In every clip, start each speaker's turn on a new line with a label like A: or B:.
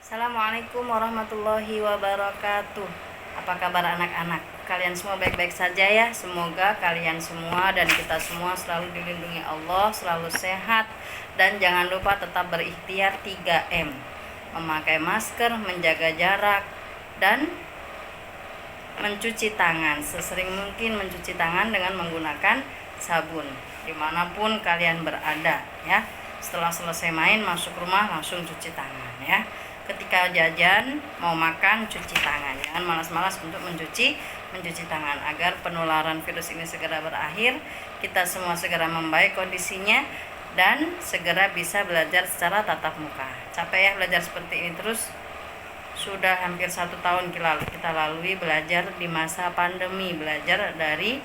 A: Assalamualaikum warahmatullahi wabarakatuh. Apa kabar anak-anak? Kalian semua baik-baik saja ya. Semoga kalian semua dan kita semua selalu dilindungi Allah, selalu sehat, dan jangan lupa tetap berikhtiar 3M. Memakai masker, menjaga jarak, dan mencuci tangan. Sesering mungkin mencuci tangan dengan menggunakan sabun dimanapun kalian berada ya. Setelah selesai main, masuk rumah langsung cuci tangan ya. Ketika jajan, mau makan, cuci tangan. Jangan malas-malas untuk mencuci tangan agar penularan virus ini segera berakhir, kita semua segera membaik kondisinya, dan segera bisa belajar secara tatap muka. Capek ya belajar seperti ini terus. Sudah hampir 1 tahun kita lalui belajar di masa pandemi, belajar dari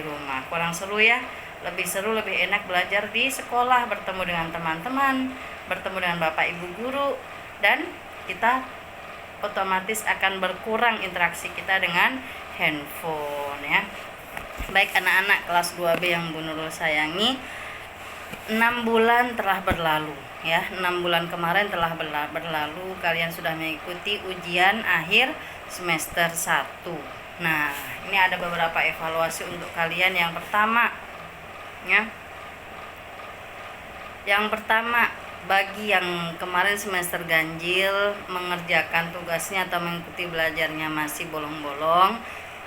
A: rumah. Kurang seru ya. Lebih seru, lebih enak belajar di sekolah, bertemu dengan teman-teman, bertemu dengan bapak ibu guru, dan kita otomatis akan berkurang interaksi kita dengan handphone ya. Baik anak-anak kelas 2B yang Bu Nurul sayangi, 6 bulan telah berlalu ya. 6 bulan kemarin telah berlalu, kalian sudah mengikuti ujian akhir semester 1. Nah, ini ada beberapa evaluasi untuk kalian. Yang pertama ya. Yang pertama, bagi yang kemarin semester ganjil, mengerjakan tugasnya atau mengikuti belajarnya masih bolong-bolong,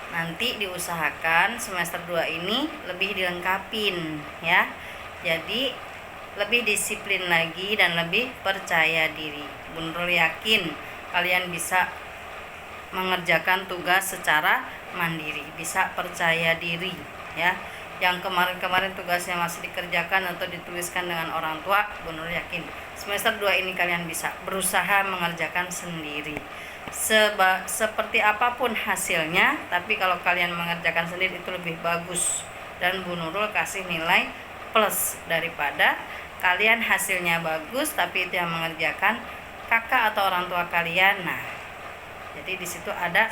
A: nanti diusahakan semester 2 ini lebih dilengkapin ya. Jadi lebih disiplin lagi dan lebih percaya diri. Bu Nurul yakin kalian bisa mengerjakan tugas secara mandiri, bisa percaya diri ya. Yang kemarin-kemarin tugasnya masih dikerjakan atau dituliskan dengan orang tua, Bu Nurul yakin semester 2 ini kalian bisa berusaha mengerjakan sendiri. Seperti apapun hasilnya, tapi kalau kalian mengerjakan sendiri itu lebih bagus, dan Bu Nurul kasih nilai plus daripada kalian hasilnya bagus tapi itu yang mengerjakan kakak atau orang tua kalian. Nah, jadi di situ ada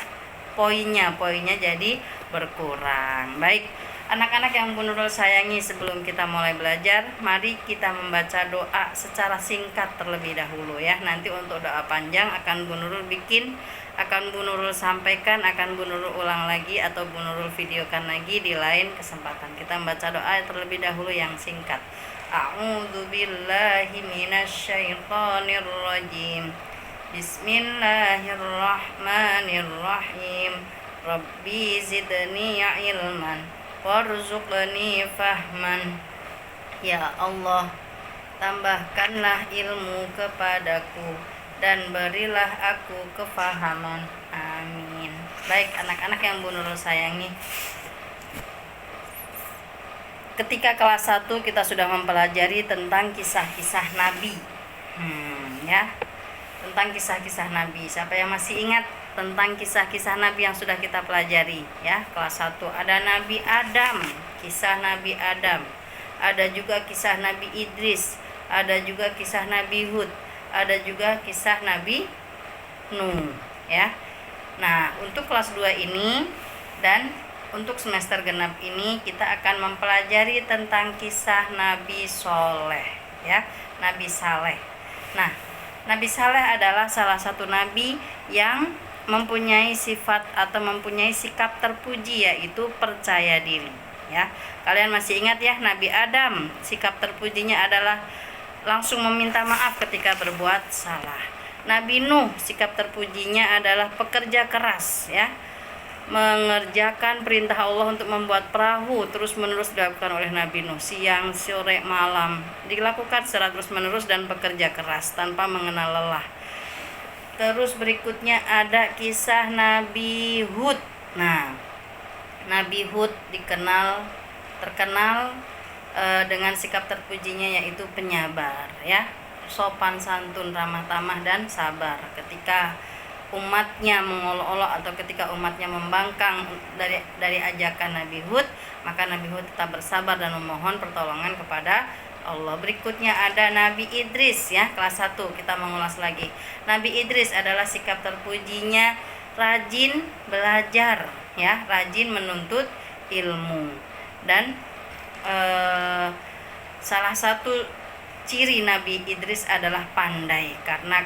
A: poinnya jadi berkurang. Baik anak-anak yang Bu Nurul sayangi, sebelum kita mulai belajar, mari kita membaca doa secara singkat terlebih dahulu ya. Nanti untuk doa panjang akan Bu Nurul bikin, akan Bu Nurul sampaikan, akan Bu Nurul ulang lagi atau Bu Nurul videokan lagi di lain kesempatan. Kita membaca doa terlebih dahulu yang singkat. A'udzubillahi minasyaitonirrajim. Bismillahirrahmanirrahim. Rabbi zidni ilman warzuqni fahman. Ya Allah, tambahkanlah ilmu kepadaku dan berilah aku kefahaman. Amin. Baik anak-anak yang Bu Nurul sayangi, ketika kelas 1 kita sudah mempelajari tentang kisah-kisah Nabi ya, tentang kisah-kisah Nabi. Siapa yang masih ingat tentang kisah-kisah Nabi yang sudah kita pelajari ya? Kelas 1 ada Nabi Adam, kisah Nabi Adam, ada juga kisah Nabi Idris, ada juga kisah Nabi Hud, ada juga kisah Nabi Nuh ya. Nah, untuk kelas 2 ini dan untuk semester genap ini kita akan mempelajari tentang kisah Nabi Soleh ya, Nabi Saleh. Nah, Nabi Saleh adalah salah satu nabi yang mempunyai sifat atau mempunyai sikap terpuji, yaitu percaya diri ya. Kalian masih ingat ya, Nabi Adam sikap terpujinya adalah langsung meminta maaf ketika berbuat salah. Nabi Nuh sikap terpujinya adalah pekerja keras ya, mengerjakan perintah Allah untuk membuat perahu terus menerus dilakukan oleh Nabi Nuh, siang, sore, malam dilakukan secara terus menerus dan bekerja keras tanpa mengenal lelah. Terus berikutnya ada kisah Nabi Hud. Nah, Nabi Hud terkenal dengan sikap terpujinya yaitu penyabar ya, sopan santun, ramah tamah, dan sabar. Ketika umatnya mengolok-olok atau ketika umatnya membangkang dari ajakan Nabi Hud, maka Nabi Hud tetap bersabar dan memohon pertolongan kepada Allah. Berikutnya ada Nabi Idris ya, kelas 1 kita mengulas lagi. Nabi Idris adalah sikap terpujinya rajin belajar ya, rajin menuntut ilmu, dan salah satu ciri Nabi Idris adalah pandai karena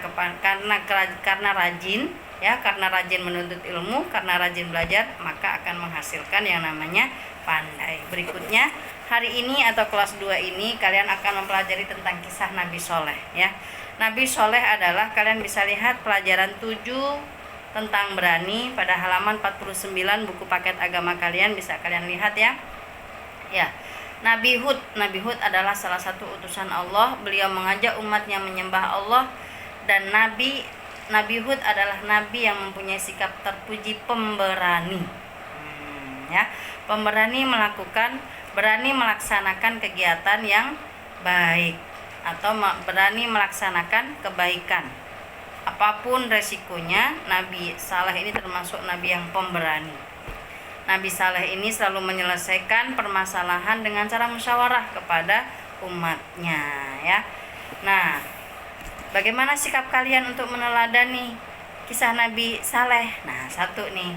A: rajin ya, karena rajin menuntut ilmu, karena rajin belajar, maka akan menghasilkan yang namanya pandai. Berikutnya hari ini atau kelas 2 ini kalian akan mempelajari tentang kisah Nabi Soleh ya. Nabi Soleh adalah, kalian bisa lihat pelajaran 7 tentang berani pada halaman 49 buku paket agama kalian, bisa kalian lihat ya. Ya. Nabi Hud adalah salah satu utusan Allah. Beliau mengajak umatnya menyembah Allah, dan Nabi Hud adalah nabi yang mempunyai sikap terpuji pemberani. Ya, pemberani berani melaksanakan kegiatan yang baik atau berani melaksanakan kebaikan. Apapun resikonya, Nabi Saleh ini termasuk nabi yang pemberani. Nabi Saleh ini selalu menyelesaikan permasalahan dengan cara musyawarah kepada umatnya ya. Nah, bagaimana sikap kalian untuk meneladani kisah Nabi Saleh? Nah, satu nih,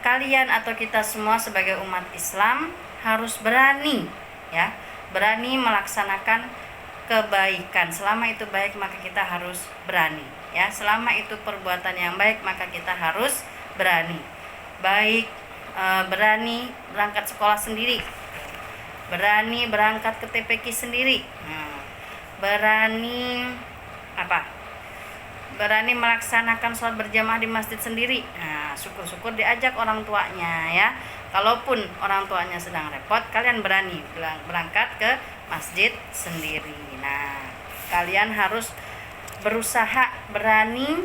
A: kalian atau kita semua sebagai umat Islam harus berani ya, berani melaksanakan kebaikan. Selama itu baik maka kita harus berani ya. Selama itu perbuatan yang baik maka kita harus berani. Baik berani berangkat sekolah sendiri, berani berangkat ke TPQ sendiri, berani berani melaksanakan sholat berjamaah di masjid sendiri. Nah, syukur-syukur diajak orang tuanya ya. Kalaupun orang tuanya sedang repot, kalian berani berangkat ke masjid sendiri. Nah, kalian harus berusaha berani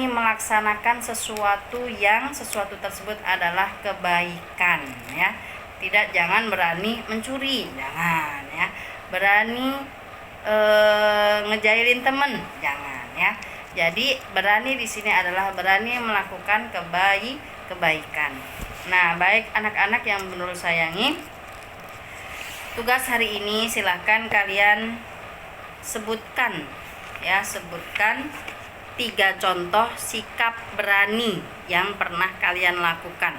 A: melaksanakan sesuatu tersebut adalah kebaikan ya. Jangan berani mencuri, jangan ya. Berani ngejailin temen, jangan ya. Jadi berani di sini adalah berani melakukan kebaikan. Nah, baik anak-anak yang menurut sayangi, tugas hari ini silahkan kalian sebutkan 3 contoh sikap berani yang pernah kalian lakukan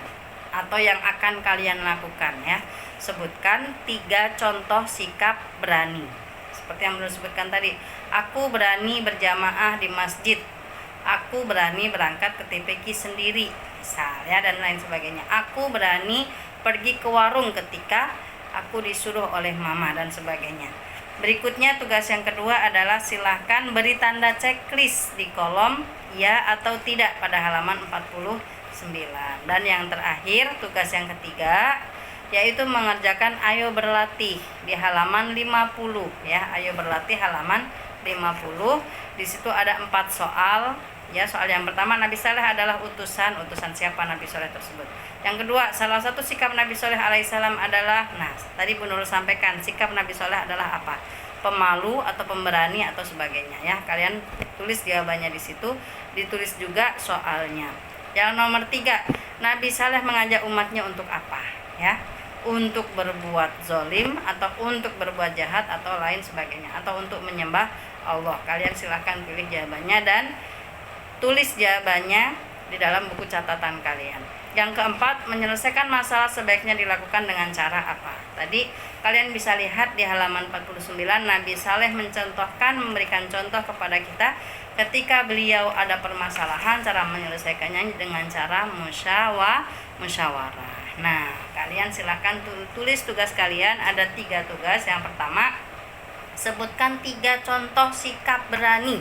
A: atau yang akan kalian lakukan ya. Sebutkan 3 contoh sikap berani. Seperti yang belum sebutkan tadi, aku berani berjamaah di masjid, aku berani berangkat ke TPQ sendiri, misal ya, dan lain sebagainya. Aku berani pergi ke warung ketika aku disuruh oleh mama, dan sebagainya. Berikutnya tugas yang kedua adalah silahkan beri tanda checklist di kolom ya atau tidak pada halaman 49. Dan yang terakhir tugas yang ketiga yaitu mengerjakan ayo berlatih di halaman 50 ya. Ayo berlatih halaman 50. Di situ ada 4 soal ya. Soal yang pertama, Nabi Saleh adalah utusan siapa Nabi Saleh tersebut. Yang kedua, salah satu sikap Nabi Saleh alaihissalam adalah, nah tadi Bu Nurul sampaikan, sikap Nabi Saleh adalah apa? Pemalu atau pemberani atau sebagainya ya. Kalian tulis jawabannya di situ, ditulis juga soalnya. Yang nomor 3, Nabi Saleh mengajak umatnya untuk apa ya? Untuk berbuat zolim atau untuk berbuat jahat atau lain sebagainya, atau untuk menyembah Allah. Kalian silahkan pilih jawabannya dan tulis jawabannya di dalam buku catatan kalian. Yang keempat, menyelesaikan masalah sebaiknya dilakukan dengan cara apa? Tadi kalian bisa lihat di halaman 49, Nabi Saleh memberikan contoh kepada kita ketika beliau ada permasalahan, cara menyelesaikannya dengan cara musyawarah. Nah, kalian silahkan tulis tugas kalian, ada 3 tugas. Yang pertama, sebutkan 3 contoh sikap berani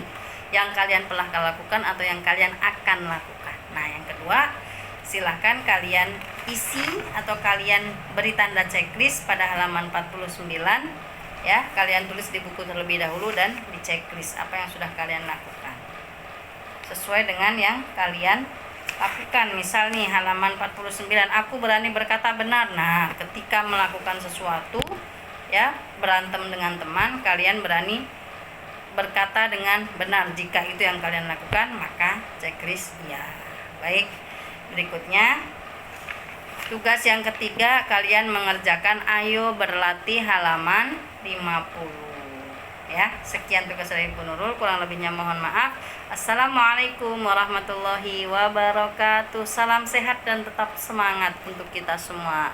A: yang kalian pernah lakukan atau yang kalian akan lakukan. Nah, yang kedua, silahkan kalian isi atau kalian beri tanda checklist pada halaman 49 ya. Kalian tulis di buku terlebih dahulu dan di checklist apa yang sudah kalian lakukan sesuai dengan yang kalian lakukan. Misal nih halaman 49, aku berani berkata benar. Nah, ketika melakukan sesuatu ya, berantem dengan teman, kalian berani berkata dengan benar. Jika itu yang kalian lakukan, maka checklist ya. Baik, berikutnya tugas yang ketiga, kalian mengerjakan ayo berlatih halaman 50 ya. Sekian tugas dari Bu Nurul, kurang lebihnya mohon maaf. Assalamualaikum warahmatullahi wabarakatuh. Salam sehat dan tetap semangat untuk kita semua.